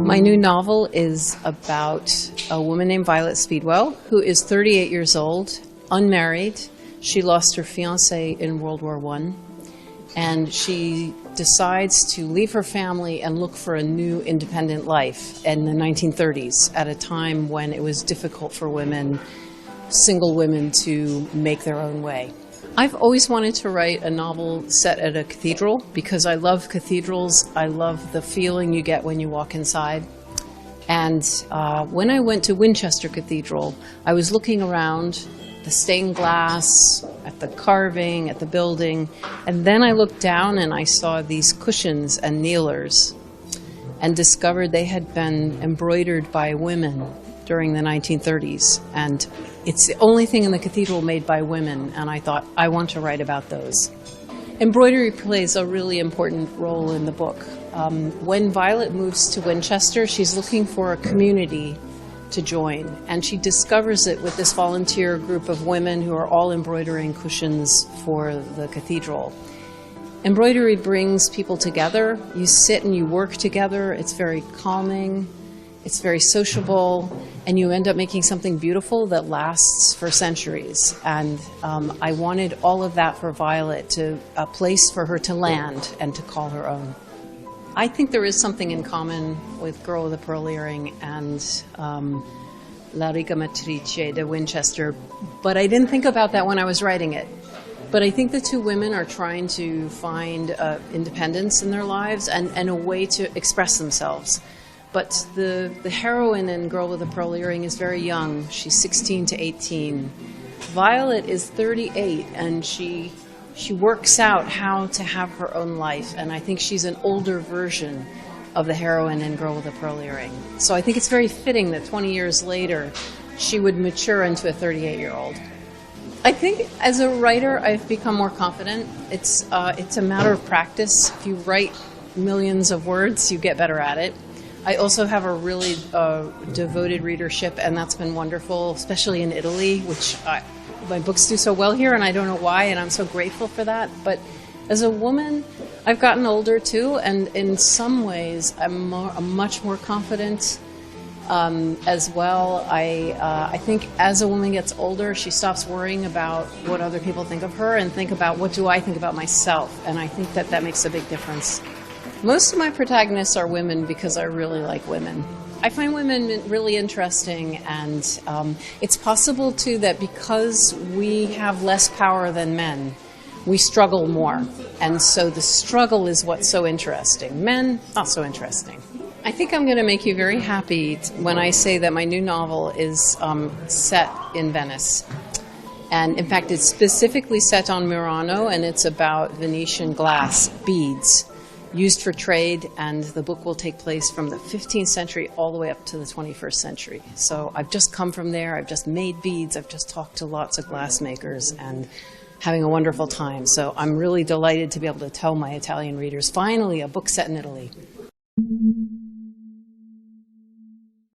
My new novel is about a woman named Violet Speedwell, who is 38 years old, unmarried. She lost her fiancé in World War I, and she decides to leave her family and look for a new independent life in the 1930s, at a time when it was difficult for women, single women, to make their own way. I've always wanted to write a novel set at a cathedral because I love cathedrals. I love the feeling you get when you walk inside. And when I went to Winchester Cathedral, I was looking around the stained glass, at the carving, at the building, and then I looked down and I saw these cushions and kneelers and discovered they had been embroidered by women during the 1930s. And it's the only thing in the cathedral made by women, and I thought, I want to write about those. Embroidery plays a really important role in the book. When Violet moves to Winchester, she's looking for a community to join, and she discovers it with this volunteer group of women who are all embroidering cushions for the cathedral. Embroidery brings people together. You sit and you work together. It's very calming. It's very sociable, and you end up making something beautiful that lasts for centuries. And I wanted all of that for Violet, a place for her to land and to call her own. I think there is something in common with Girl with a Pearl Earring and La Ricamatrice de Winchester, but I didn't think about that when I was writing it. But I think the two women are trying to find independence in their lives and a way to express themselves. But the heroine in Girl with a Pearl Earring is very young. She's 16 to 18. Violet is 38, and she works out how to have her own life. And I think she's an older version of the heroine in Girl with a Pearl Earring. So I think it's very fitting that 20 years later, she would mature into a 38-year-old. I think as a writer, I've become more confident. It's a matter of practice. If you write millions of words, you get better at it. I also have a really devoted readership, and that's been wonderful, especially in Italy, which my books do so well here, and I don't know why, and I'm so grateful for that. But as a woman, I've gotten older too, and in some ways, I'm much more confident as well. I think as a woman gets older, she stops worrying about what other people think of her and think about what do I think about myself, and I think that makes a big difference. Most of my protagonists are women because I really like women. I find women really interesting, and it's possible, too, that because we have less power than men, we struggle more. And so the struggle is what's so interesting. Men, not so interesting. I think I'm going to make you very happy when I say that my new novel is set in Venice. And in fact, it's specifically set on Murano, and it's about Venetian glass beads used for trade, and the book will take place from the 15th century all the way up to the 21st century. So I've just come from there, I've just made beads, I've just talked to lots of glassmakers and having a wonderful time. So I'm really delighted to be able to tell my Italian readers, finally, a book set in Italy.